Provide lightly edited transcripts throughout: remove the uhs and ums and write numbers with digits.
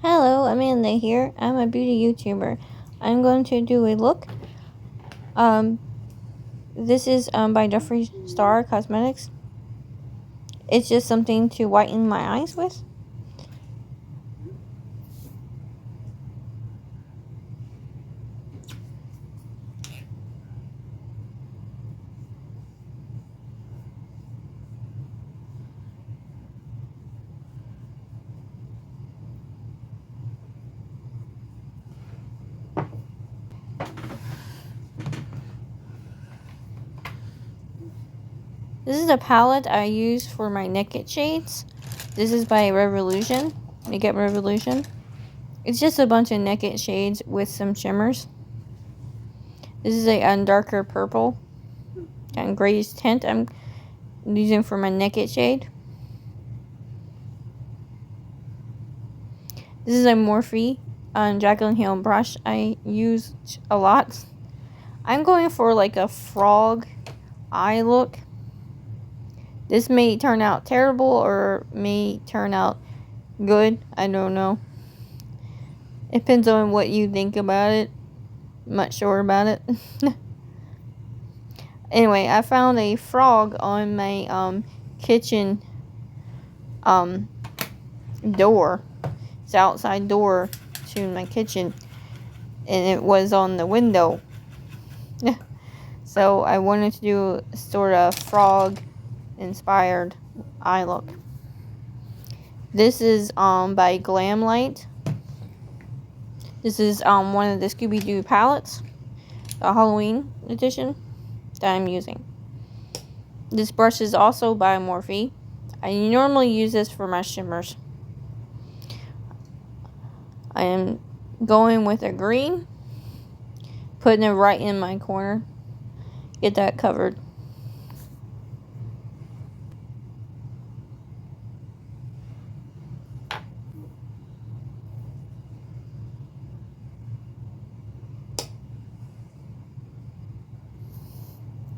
Hello, Amanda here. I'm a beauty YouTuber. I'm going to do a look. This is by Jeffree Star Cosmetics. It's just something to whiten my eyes with. This is a palette I use for my naked shades. This is by Revolution. Makeup Revolution. It's just a bunch of naked shades with some shimmers. This is a darker purple and grayish tint I'm using for my naked shade. This is a Morphe Jaclyn Hill brush I use a lot. I'm going for like a frog eye look. This may turn out terrible or may turn out good. I don't know. It depends on what you think about it. I'm not sure about it. Anyway, I found a frog on my kitchen door. It's outside door to my kitchen, and it was on the window. So I wanted to do sort of frog inspired eye look. This is by Glamlight. This is one of the Scooby-Doo palettes, the Halloween edition that I'm using. This brush is also by Morphe. I normally use this for my shimmers. I am going with a green, putting it right in my corner. Get that covered.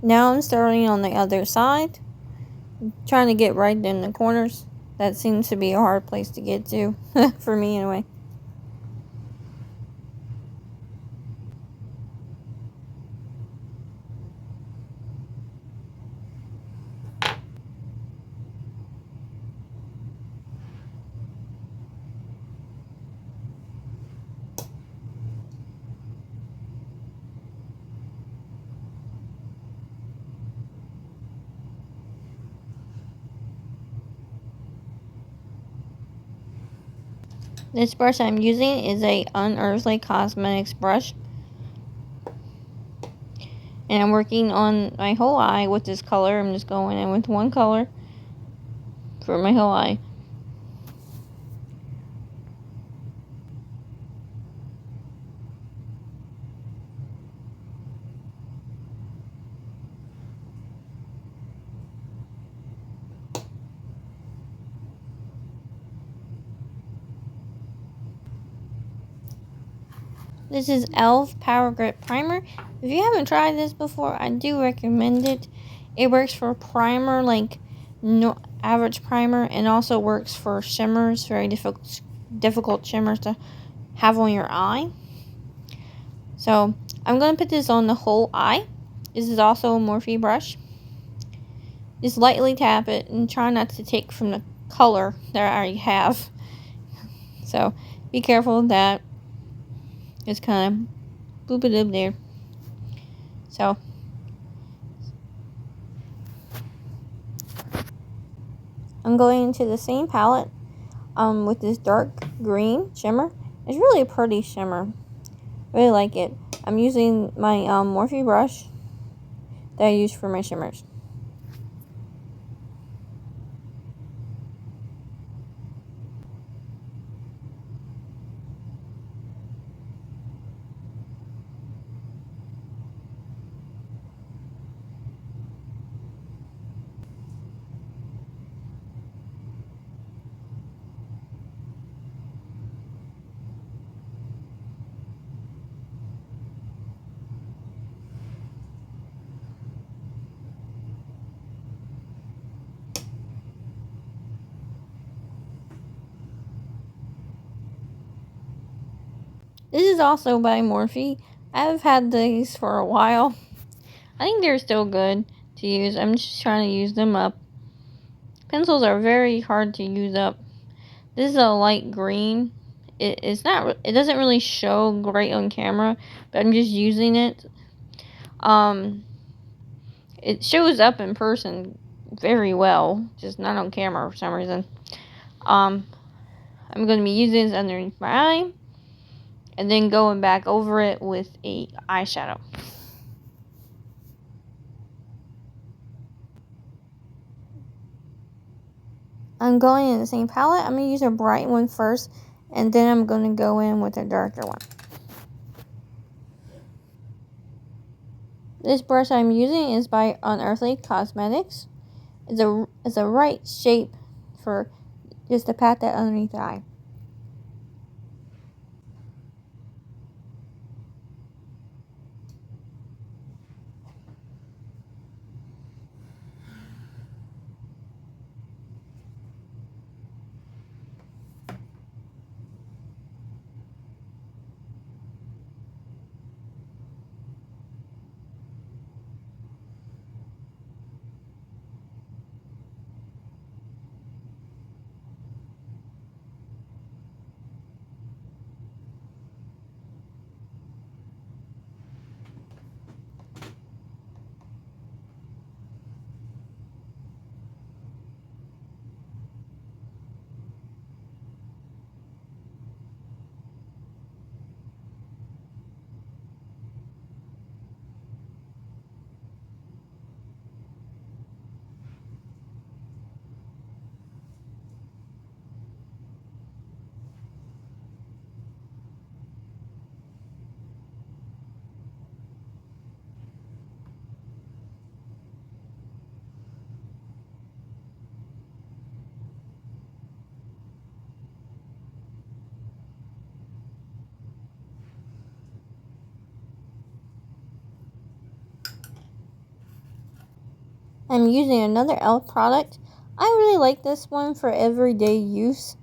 Now I'm starting on the other side, trying to get right in the corners. That seems to be a hard place to get to, for me anyway. This brush I'm using is a Unearthly Cosmetics brush. And I'm working on my whole eye with this color. I'm just going in with one color for my whole eye. This is e.l.f. Power Grip Primer. If you haven't tried this before, I do recommend it. It works for primer, like no average primer, and also works for shimmers, very difficult shimmers to have on your eye. So I'm going to put this on the whole eye. This is also a Morphe brush. Just lightly tap it and try not to take from the color that I already have. So be careful of that. It's kind of boop it up there. So I'm going into the same palette with this dark green shimmer. It's really a pretty shimmer. Really like it. I'm using my Morphe brush that I use for my shimmers. This is also by Morphe. I've had these for a while. I think they're still good to use. I'm just trying to use them up. Pencils are very hard to use up. This is a light green. It's not. It doesn't really show great on camera, but I'm just using it. It shows up in person very well, just not on camera for some reason. I'm going to be using this underneath my eye, and then going back over it with a eyeshadow. I'm going in the same palette. I'm going to use a bright one first, and then I'm going to go in with a darker one. This brush I'm using is by Unearthly Cosmetics. It's a right shape for just to pat that underneath the eye. I'm using another e.l.f. product. I really like this one for everyday use.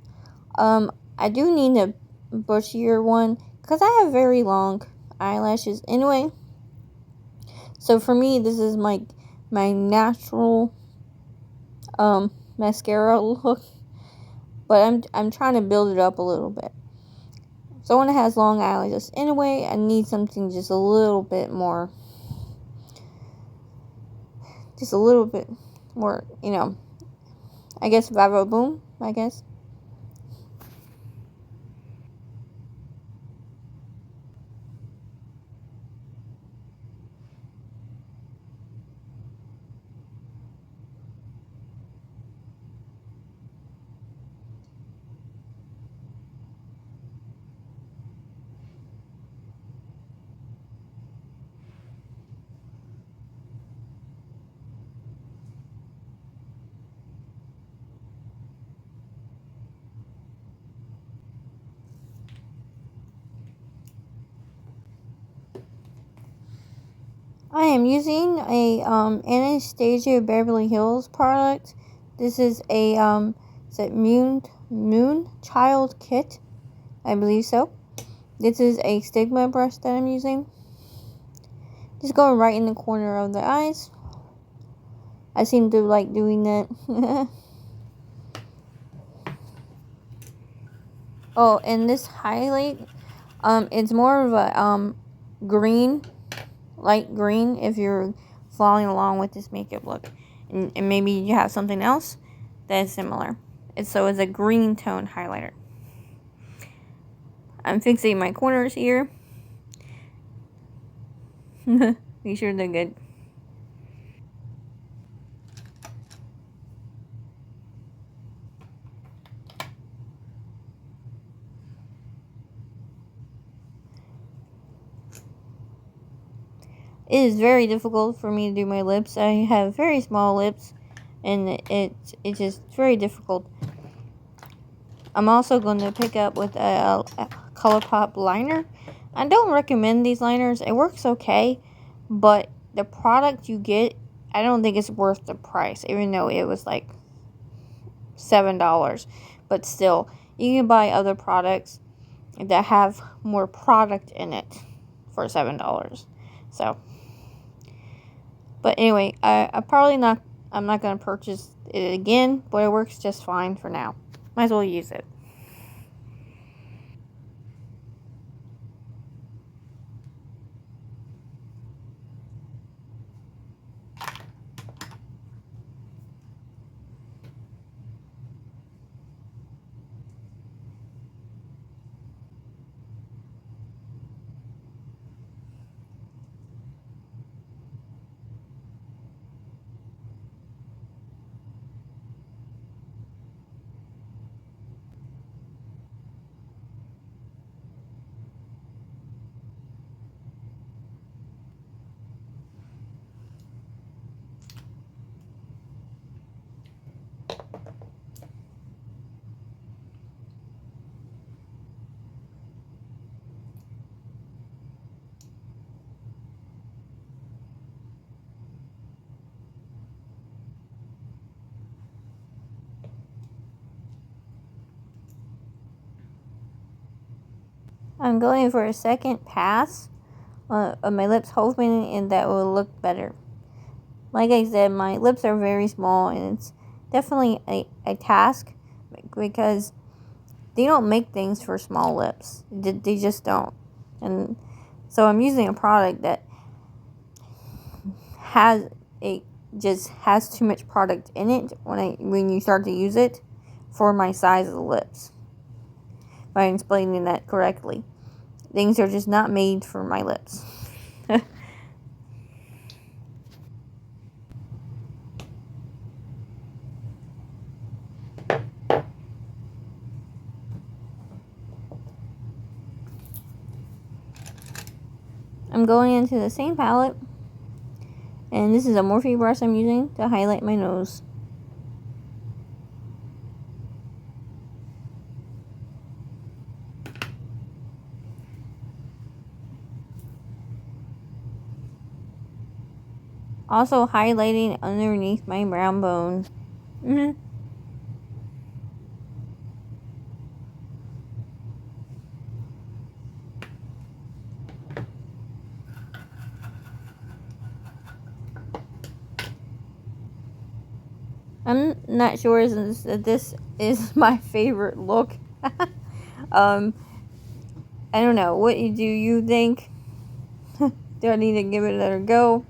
I do need a bushier one because I have very long eyelashes anyway. So for me, this is my natural mascara look, but I'm trying to build it up a little bit. Someone that has long eyelashes anyway, I need something just a little bit more, you know. I guess Vavo Boom. I guess. I am using a Anastasia Beverly Hills product. This is a is it Moon Child Kit? I believe so. This is a stigma brush that I'm using. Just going right in the corner of the eyes. I seem to like doing that. Oh, and this highlight, it's more of a green, light green. If you're following along with this makeup look, and maybe you have something else that is similar. It's a green tone highlighter. I'm fixing my corners here. Be sure they're good. It is very difficult for me to do my lips. I have very small lips, and it's just very difficult. I'm also going to pick up with a ColourPop liner. I don't recommend these liners. It works okay, but the product you get, I don't think it's worth the price, even though it was like $7. But still, you can buy other products that have more product in it for $7. So, but anyway, I'm not gonna purchase it again, but it works just fine for now. Might as well use it. I'm going for a second pass of my lips, hoping and that will look better. Like I said, my lips are very small, and it's definitely a task because they don't make things for small lips. They just don't. And so I'm using a product that has a just has too much product in it when you start to use it for my size of the lips. If I'm explaining that correctly. Things are just not made for my lips. I'm going into the same palette, and this is a Morphe brush I'm using to highlight my nose. Also highlighting underneath my brow bone. I'm not sure if this is my favorite look. I don't know. What do you think? Do I need to give it another go?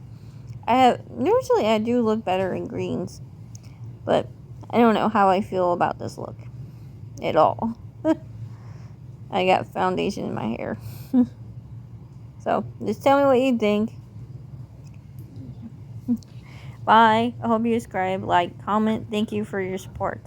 Usually I do look better in greens, but I don't know how I feel about this look at all. I got foundation in my hair. So, just tell me what you think. Bye. I hope you subscribe, like, comment. Thank you for your support.